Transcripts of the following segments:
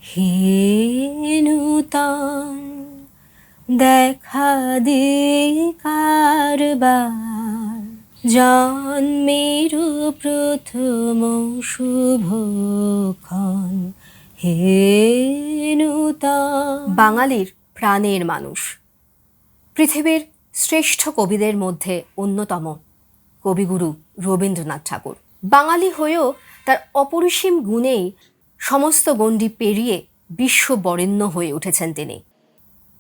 হে নূতন দেখা দে কারবার, জন্মের প্রথম শুভক্ষণ। হে নূতন। বাঙালির প্রাণের মানুষ, পৃথিবীর শ্রেষ্ঠ কবিদের মধ্যে অন্যতম কবিগুরু রবীন্দ্রনাথ ঠাকুর। বাঙালি হয়েও তার অপরিসীম গুণেই সমস্ত গণ্ডি পেরিয়ে বিশ্ববরেণ্য হয়ে উঠেছেন তিনি।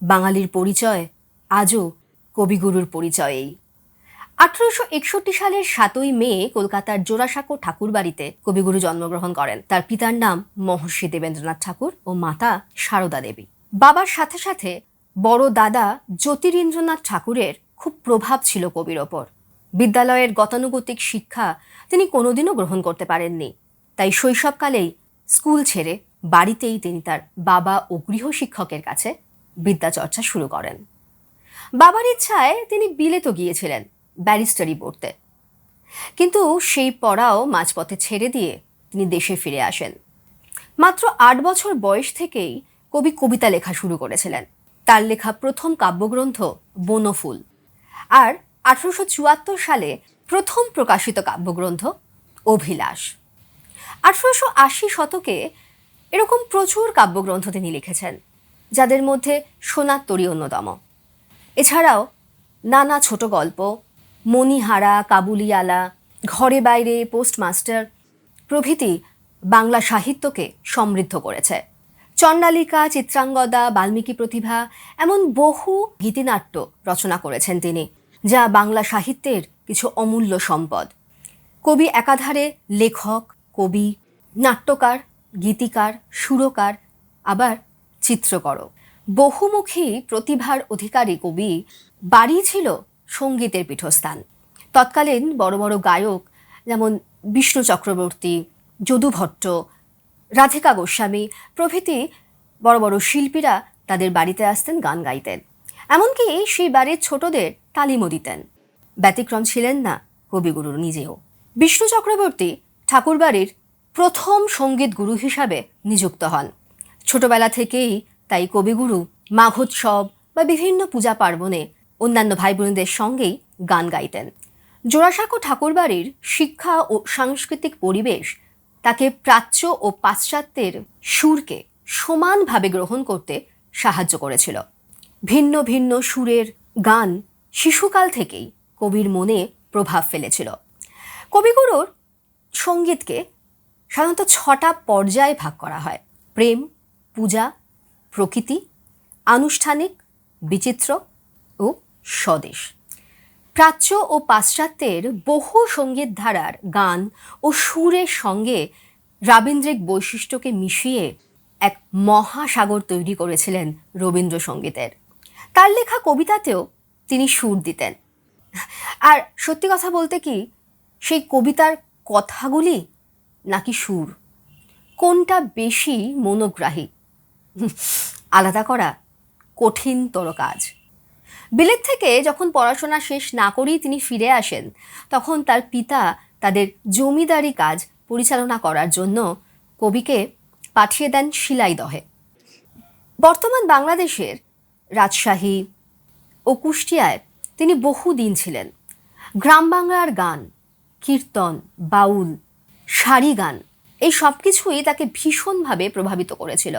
বাঙালির পরিচয় আজও কবিগুরুর পরিচয়েই। 1861 সালের 7ই মে কলকাতার জোড়াসাঁকো ঠাকুরবাড়িতে কবিগুরু জন্মগ্রহণ করেন। তার পিতার নাম মহর্ষি দেবেন্দ্রনাথ ঠাকুর ও মাতা সারদা দেবী। বাবার সাথে সাথে বড় দাদা জ্যোতিরিন্দ্রনাথ ঠাকুরের খুব প্রভাব ছিল কবির ওপর। বিদ্যালয়ের গতানুগতিক শিক্ষা তিনি কোনোদিনও গ্রহণ করতে পারেননি, তাই শৈশবকালেই স্কুল ছেড়ে বাড়িতেই তিনি তার বাবা ও গৃহশিক্ষকের কাছে বিদ্যাচর্চা শুরু করেন। বাবার ইচ্ছায় তিনি বিলেতও গিয়েছিলেন ব্যারিস্টারি পড়তে, কিন্তু সেই পড়াও মাঝপথে ছেড়ে দিয়ে তিনি দেশে ফিরে আসেন। মাত্র 8 বছর বয়স থেকেই কবি কবিতা লেখা শুরু করেছিলেন। তার লেখা প্রথম কাব্যগ্রন্থ বনফুল, আর 1874 সালে প্রথম প্রকাশিত কাব্যগ্রন্থ অভিলাষ। 1880 শতকে এরকম প্রচুর কাব্যগ্রন্থ তিনি লিখেছেন, যাদের মধ্যে সোনার তরী অন্যতম। এছাড়াও নানা ছোট গল্প, মণিহারা, কাবুলিওয়ালা, ঘরে বাইরে, পোস্টমাস্টার প্রভৃতি বাংলা সাহিত্যকে সমৃদ্ধ করেছে। চণ্ডালিকা, চিত্রাঙ্গদা, বাল্মীকি প্রতিভা এমন বহু গীতিনাট্য রচনা করেছেন তিনি, যা বাংলা সাহিত্যের কিছু অমূল্য সম্পদ। কবি একাধারে লেখক, কবি, নাট্যকার, গীতিকার, সুরকার, আবার চিত্রকরও। বহুমুখী প্রতিভার অধিকারী কবি বাড়ি ছিল সঙ্গীতের পীঠস্থান। তৎকালীন বড় বড় গায়ক যেমন বিষ্ণু চক্রবর্তী, যদু ভট্ট, রাধিকা গোস্বামী প্রভৃতি বড় বড় শিল্পীরা তাদের বাড়িতে আসতেন, গান গাইতেন। এমনকি সেই বাড়ির ছোটদের তালিমও দিতেন। ব্যতিক্রম ছিলেন না কবিগুরু নিজেও। বিষ্ণু চক্রবর্তী ঠাকুরবাড়ির প্রথম সঙ্গীত গুরু হিসাবে নিযুক্ত হন। ছোটবেলা থেকেই তাই কবিগুরু মাঘোৎসব বা বিভিন্ন পূজা পার্বণে অন্যান্য ভাই বোনদের সঙ্গেই গান গাইতেন। জোড়াসাঁকো ঠাকুরবাড়ির শিক্ষা ও সাংস্কৃতিক পরিবেশ তাকে প্রাচ্য ও পাশ্চাত্যের সুরকে সমানভাবে গ্রহণ করতে সাহায্য করেছিল। ভিন্ন ভিন্ন সুরের গান শিশুকাল থেকেই কবির মনে প্রভাব ফেলেছিল। কবিগুরুর সঙ্গীতকে সাধারণত 6টা পর্যায়ে ভাগ করা হয়: প্রেম, পূজা, প্রকৃতি, আনুষ্ঠানিক, বিচিত্র ও স্বদেশ। প্রাচ্য ও পাশ্চাত্যের বহু সঙ্গীত ধারার গান ও সুরের সঙ্গে রাবীন্দ্রিক বৈশিষ্ট্যকে মিশিয়ে এক মহাসাগর তৈরি করেছিলেন রবীন্দ্রসঙ্গীতের। তার লেখা কবিতাতেও তিনি সুর দিতেন। আর সত্যি কথা বলতে কি, সেই কবিতার কথাগুলি নাকি সুর, কোনটা বেশি মনোগ্রাহী আলাদা করা কঠিনতর কাজ। বিলেত থেকে যখন পড়াশোনা শেষ না করেই তিনি ফিরে আসেন, তখন তার পিতা তাদের জমিদারি কাজ পরিচালনা করার জন্য কবিকে পাঠিয়ে দেন শিলাইদহে। বর্তমান বাংলাদেশের রাজশাহী ও কুষ্টিয়ায় তিনি বহুদিন ছিলেন। গ্রাম বাংলার গান, কীর্তন, বাউল, সারি গান এই সব কিছুই তাকে ভীষণভাবে প্রভাবিত করেছিল।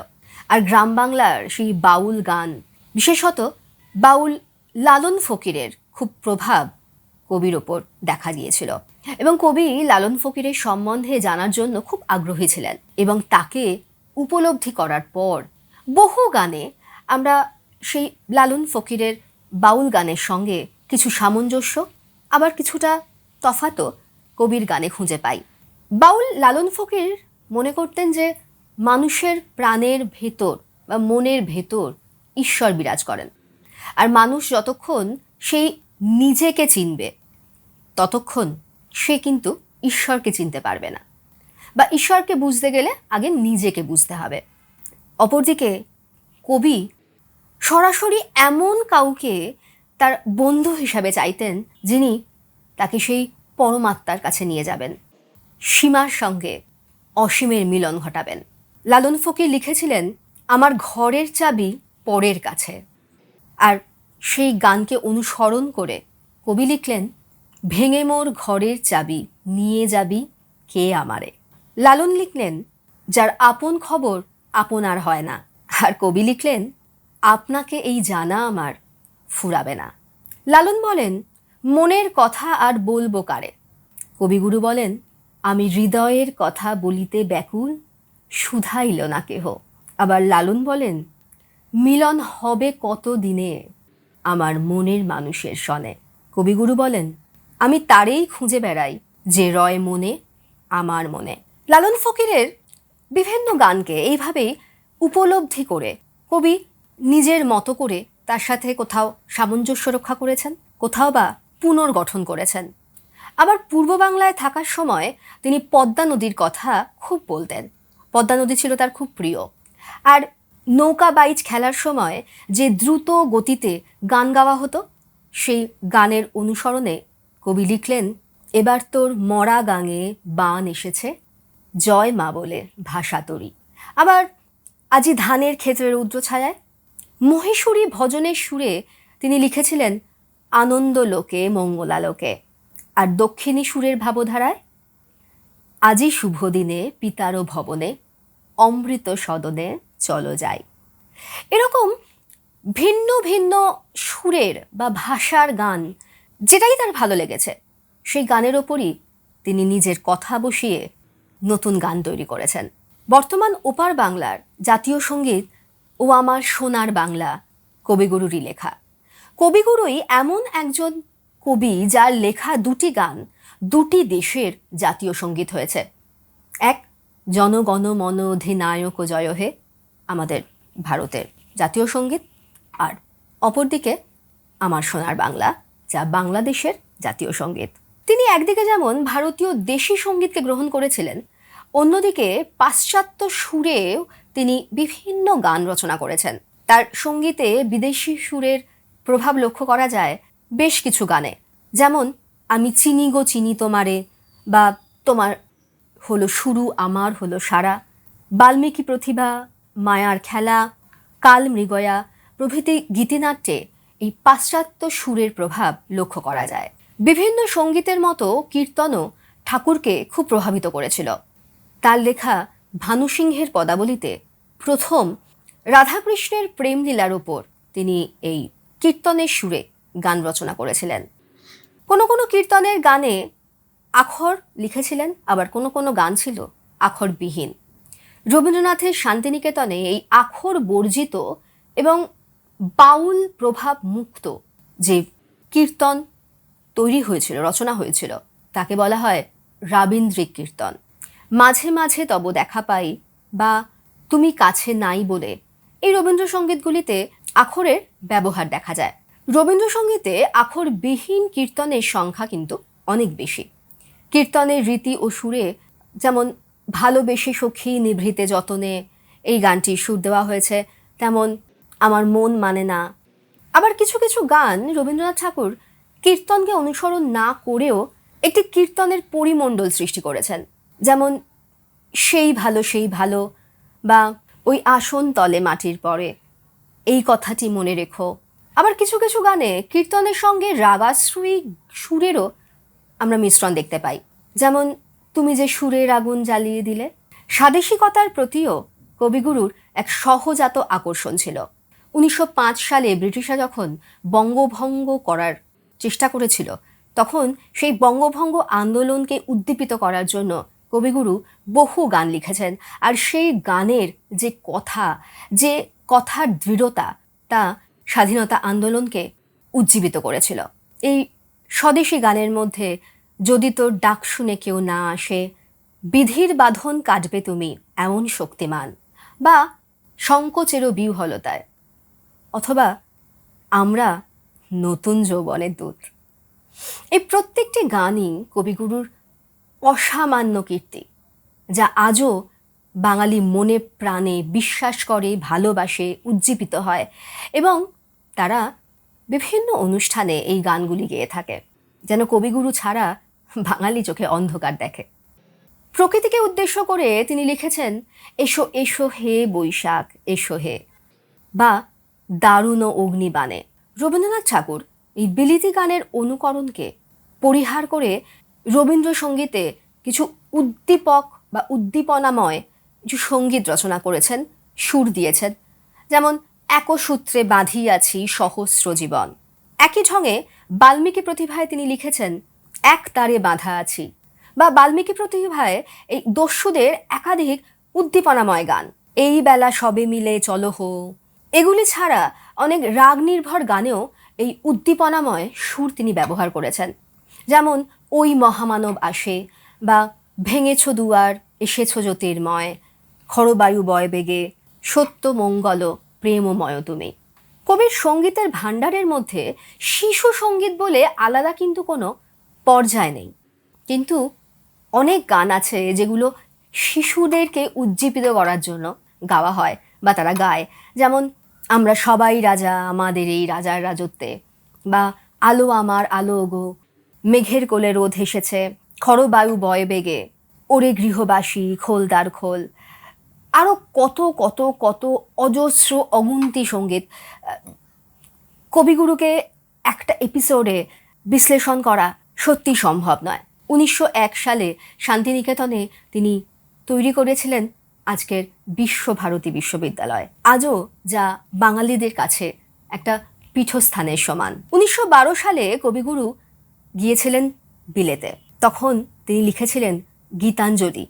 আর গ্রাম বাংলার সেই বাউল গান, বিশেষত বাউল লালন ফকিরের খুব প্রভাব কবির ওপর দেখা দিয়েছিল, এবং কবি লালন ফকিরের সম্বন্ধে জানার জন্য খুব আগ্রহী ছিলেন। এবং তাকে উপলব্ধি করার পর বহু গানে আমরা সেই লালন ফকিরের বাউল গানের সঙ্গে কিছু সামঞ্জস্য, আবার কিছুটা তফাতও কবির গানে খুঁজে পাই। বাউল লালন ফকির মনে করতেন যে মানুষের প্রাণের ভেতর বা মনের ভেতর ঈশ্বর বিরাজ করেন, আর মানুষ যতক্ষণ সেই নিজেকে চিনবে ততক্ষণ সে কিন্তু ঈশ্বরকে চিনতে পারবে না, বা ঈশ্বরকে বুঝতে গেলে আগে নিজেকে বুঝতে হবে। অপরদিকে কবি সরাসরি এমন কাউকে তার বন্ধু হিসাবে চাইতেন যিনি তাকে সেই পরমাত্মার কাছে নিয়ে যাবেন, সীমার সঙ্গে অসীমের মিলন ঘটাবেন। লালন ফকির লিখেছিলেন, আমার ঘরের চাবি পরের কাছে। আর সেই গানকে অনুসরণ করে কবি লিখলেন, ভেঙে মোর ঘরের চাবি নিয়ে যাবি কে আমারে। লালন লিখলেন, যার আপন খবর আপনার হয় না। আর কবি লিখলেন, আপনাকে এই জানা আমার ফুরাবে না। লালন বলেন, মনের কথা আর বলবো কারে। কবিগুরু বলেন, আমি হৃদয়ের কথা বলিতে ব্যাকুল, শুধাইল না কেহ। আবার লালন বলেন, মিলন হবে কত দিনে আমার মনের মানুষের সনে। কবিগুরু বলেন, আমি তারেই খুঁজে বেড়াই যে রয় মনে আমার মনে। লালন ফকিরের বিভিন্ন গানকে এইভাবেই উপলব্ধি করে কবি নিজের মতো করে তার সাথে কোথাও সামঞ্জস্য রক্ষা করেছেন, কোথাও বা পুনর্গঠন করেছেন। আবার পূর্ব বাংলায় থাকার সময় তিনি পদ্মা নদীর কথা খুব বলতেন। পদ্মা নদী ছিল তার খুব প্রিয়। আর নৌকা বাইচ খেলার সময় যে দ্রুত গতিতে গান গাওয়া হতো, সেই গানের অনুসরণে কবি লিখলেন, এবার তোর মরা গাঙে বান এসেছে, জয় মা বলে ভাষা তরি। আবার আজি ধানের ক্ষেত্রের রৌদ্র ছায়ায় মহীশুরী ভজনের সুরে তিনি লিখেছিলেন, আনন্দ লোকে মঙ্গলালোকে। আর দক্ষিণী সুরের ভাবধারায়, আজি শুভ দিনে পিতারও ভবনে, অমৃত সদনে চলো যাই। এরকম ভিন্ন ভিন্ন সুরের বা ভাষার গান যেটাই তার ভালো লেগেছে, সেই গানের ওপরই তিনি নিজের কথা বসিয়ে নতুন গান তৈরি করেছেন। বর্তমান ওপার বাংলার জাতীয় সঙ্গীত ও আমার সোনার বাংলা কবিগুরুরই লেখা। কবিগুরুই এমন একজন কবি যার লেখা দুটি গান দুটি দেশের জাতীয় সঙ্গীত হয়েছে। এক, জনগণ মন অধিনায়ক জয় হে, আমাদের ভারতের জাতীয় সঙ্গীত। আর অপরদিকে আমার সোনার বাংলা, যা বাংলাদেশের জাতীয় সঙ্গীত। তিনি একদিকে যেমন ভারতীয় দেশি সঙ্গীতকে গ্রহণ করেছিলেন, অন্যদিকে পাশ্চাত্য সুরেও তিনি বিভিন্ন গান রচনা করেছেন। তার সঙ্গীতে বিদেশি সুরের প্রভাব লক্ষ্য করা যায় বেশ কিছু গানে, যেমন আমি চিনি গো চিনি তোমারে, বা তোমার হলো শুরু আমার হলো সারা, বাল্মীকি প্রতিভা, মায়ার খেলা, কাল মৃগয়া প্রভৃতি গীতিনাট্যে এই পাশ্চাত্য সুরের প্রভাব লক্ষ্য করা যায়। বিভিন্ন সঙ্গীতের মতো কীর্তনও ঠাকুরকে খুব প্রভাবিত করেছিল। তার লেখা ভানুসিংহের পদাবলিতে প্রথম রাধাকৃষ্ণের প্রেমলীলার ওপর তিনি এই কীর্তনের সুরে গান রচনা করেছিলেন। কোনো কোনো কীর্তনের গানে আখর লিখেছিলেন, আবার কোনো কোনো গান ছিল আখরবিহীন। রবীন্দ্রনাথের শান্তিনিকেতনে এই আখর বর্জিত এবং বাউল প্রভাব মুক্ত যে কীর্তন তৈরি হয়েছিল, রচনা হয়েছিল, তাকে বলা হয় রাবীন্দ্রিক কীর্তন। মাঝে মাঝে তব দেখা পাই বা তুমি কাছে নাই বলে এই রবীন্দ্রসঙ্গীতগুলিতে আখরের ব্যবহার দেখা যায়। রবীন্দ্রসঙ্গীতে আখরবিহীন কীর্তনের সংখ্যা কিন্তু অনেক বেশি। কীর্তনের রীতি ও সুরে যেমন ভালোবেসে সখী নিভৃতে যতনে এই গানটির সুর দেওয়া হয়েছে, তেমন আমার মন মানে না। আবার কিছু কিছু গান রবীন্দ্রনাথ ঠাকুর কীর্তনকে অনুসরণ না করেও একটি কীর্তনের পরিমণ্ডল সৃষ্টি করেছেন, যেমন সেই ভালো বা ওই আসন তলে মাটির পরে, এই কথাটি মনে রেখো। আবার কিছু কিছু গানে কীর্তনের সঙ্গে রাগাশ্রয়ী সুরেরও আমরা মিশ্রণ দেখতে পাই, যেমন তুমি যে সুরের আগুন জ্বালিয়ে দিলে। স্বাদেশিকতার প্রতিও কবিগুরুর এক সহজাত আকর্ষণ ছিল। 1905 সালে ব্রিটিশরা যখন বঙ্গভঙ্গ করার চেষ্টা করেছিল, তখন সেই বঙ্গভঙ্গ আন্দোলনকে উদ্দীপিত করার জন্য কবিগুরু বহু গান লিখেছেন। আর সেই গানের যে কথার দৃঢ়তা, তা স্বাধীনতা আন্দোলনকে উজ্জীবিত করেছিল। এই স্বদেশী গানের মধ্যে যদি তোর ডাক শুনে কেউ না আসে, বিধির বাঁধন কাটবে তুমি এমন শক্তিমান, বা সংকোচেরও বিহ্বলতায়, অথবা আমরা নতুন যৌবনের দূত। এই প্রত্যেকটি গানই কবিগুরুর অসামান্য কীর্তি, যা আজও বাঙালি মনে প্রাণে বিশ্বাস করে, ভালোবাসে, উজ্জীবিত হয়, এবং তারা বিভিন্ন অনুষ্ঠানে এই গানগুলি গেয়ে থাকে, যেন কবিগুরু ছাড়া বাঙালি চোখে অন্ধকার দেখে। প্রকৃতিকে উদ্দেশ্য করে তিনি লিখেছেন, এসো এসো হে বৈশাখ এসো হে, বা দারুণ অগ্নিবাণে। রবীন্দ্রনাথ ঠাকুর এই বিলিতি গানের অনুকরণকে পরিহার করে রবীন্দ্রসঙ্গীতে কিছু উদ্দীপক বা উদ্দীপনাময় কিছু সঙ্গীত রচনা করেছেন, সুর দিয়েছেন। যেমন একসূত্রে বাঁধিয়াছি সহস্র জীবন। একই ঢঙে বাল্মীকি প্রতিভায় তিনি লিখেছেন এক তারে বাঁধা আছি, বা বাল্মীকি প্রতিভায় এই দস্যুদের একাধিক উদ্দীপনাময় গান, এই বেলা সবে মিলে চলো হো। এগুলি ছাড়া অনেক রাগ নির্ভর গানেও এই উদ্দীপনাময় সুর তিনি ব্যবহার করেছেন। যেমন ওই মহামানব আসে, বা ভেঙেছ দুয়ার এসেছ জ্যোতির্ময়, খরবায়ু বয় বেগে সত্য মঙ্গল প্রেমময় তুমি। কবির সঙ্গীতের ভাণ্ডারের মধ্যে শিশু সঙ্গীত বলে আলাদা কিন্তু কোনো পর্যায় নেই, কিন্তু অনেক গান আছে যেগুলো শিশুদেরকে উজ্জীবিত করার জন্য গাওয়া হয় বা তারা গায়। যেমন আমরা সবাই রাজা আমাদের এই রাজার রাজত্বে, বা আলো আমার আলো গো, মেঘের কোলে রোদ হেসেছে, খরবায়ু বয় বেগে, ওরে গৃহবাসী খোলদার খোল। আরও কত কত কত অজস্র অগুন্তি সঙ্গীত। কবিগুরুকে একটা এপিসোডে বিশ্লেষণ করা সত্যি সম্ভব নয়। 1901 সালে শান্তিনিকেতনে তিনি তৈরি করেছিলেন আজকের বিশ্বভারতী বিশ্ববিদ্যালয়, আজও যা বাঙালিদের কাছে একটা পীঠস্থানের সমান। 1912 সালে কবিগুরু গিয়েছিলেন বিলেতে, তখন তিনি লিখেছিলেন গীতাঞ্জলি।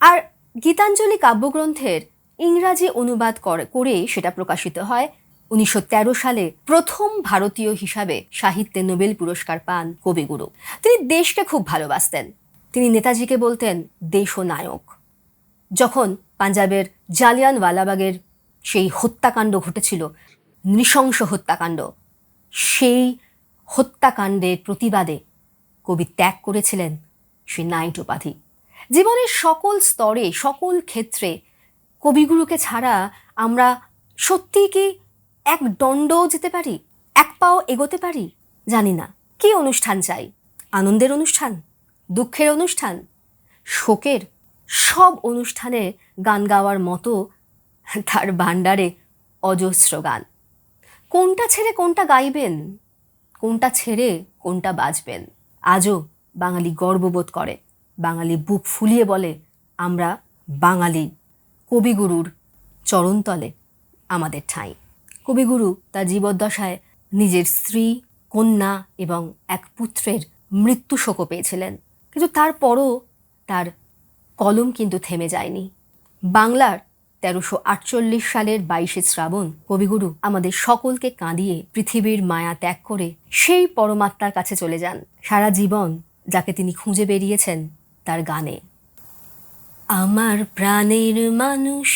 আর গীতাঞ্জলি কাব্যগ্রন্থের ইংরাজি অনুবাদ করে সেটা প্রকাশিত হয়। 1913 সালে প্রথম ভারতীয় হিসাবে সাহিত্যে নোবেল পুরস্কার পান কবিগুরু। তিনি দেশকে খুব ভালোবাসতেন। তিনি নেতাজিকে বলতেন দেশনায়ক। যখন পাঞ্জাবের জালিয়ানওয়ালাবাগের সেই হত্যাকাণ্ড ঘটেছিল, নৃশংস হত্যাকাণ্ড, সেই হত্যাকাণ্ডের প্রতিবাদে কবি ত্যাগ করেছিলেন সেই নাইট উপাধি। জীবনের সকল স্তরে সকল ক্ষেত্রে কবিগুরুকে ছাড়া আমরা সত্যি কি এক দণ্ডও যেতে পারি, এক পাও এগোতে পারি? জানি না। কি অনুষ্ঠান চাই? আনন্দের অনুষ্ঠান, দুঃখের অনুষ্ঠান, শোকের, সব অনুষ্ঠানে গান গাওয়ার মতো তার ভাণ্ডারে অজস্র গান। কোনটা ছেড়ে কোনটা গাইবেন, কোনটা ছেড়ে কোনটা বাজবেন? আজও বাঙালি গর্ববোধ করে, বাঙালি বুক ফুলিয়ে বলে আমরা বাঙালি। কবিগুরুর চরণতলে আমাদের ঠাঁই। কবিগুরু তার জীবদ্দশায় নিজের স্ত্রী, কন্যা এবং এক পুত্রের মৃত্যু শোকও পেয়েছিলেন, কিন্তু তারপরও তার কলম কিন্তু থেমে যায়নি। বাংলার 1348 সালের 22শে শ্রাবণ কবিগুরু আমাদের সকলকে কাঁদিয়ে পৃথিবীর মায়া ত্যাগ করে সেই পরমাত্মার কাছে চলে যান। সারা জীবন যাকে তিনি খুঁজে বেরিয়েছেন তার গানে। আমার প্রাণের মানুষ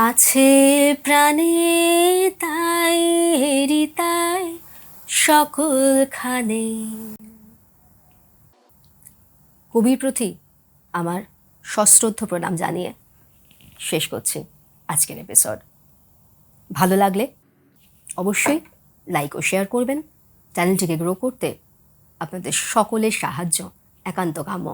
আছে প্রাণে, তাই হেরিতাই সকলখানে। কবির প্রতি আমার সশ্রদ্ধ প্রণাম জানিয়ে শেষ করছি আজকের এপিসোড। ভালো লাগলে অবশ্যই লাইক ও শেয়ার করবেন। চ্যানেলটিকে গ্রো করতে আপনাদের সকলের সাহায্য একান্ত কাম্য।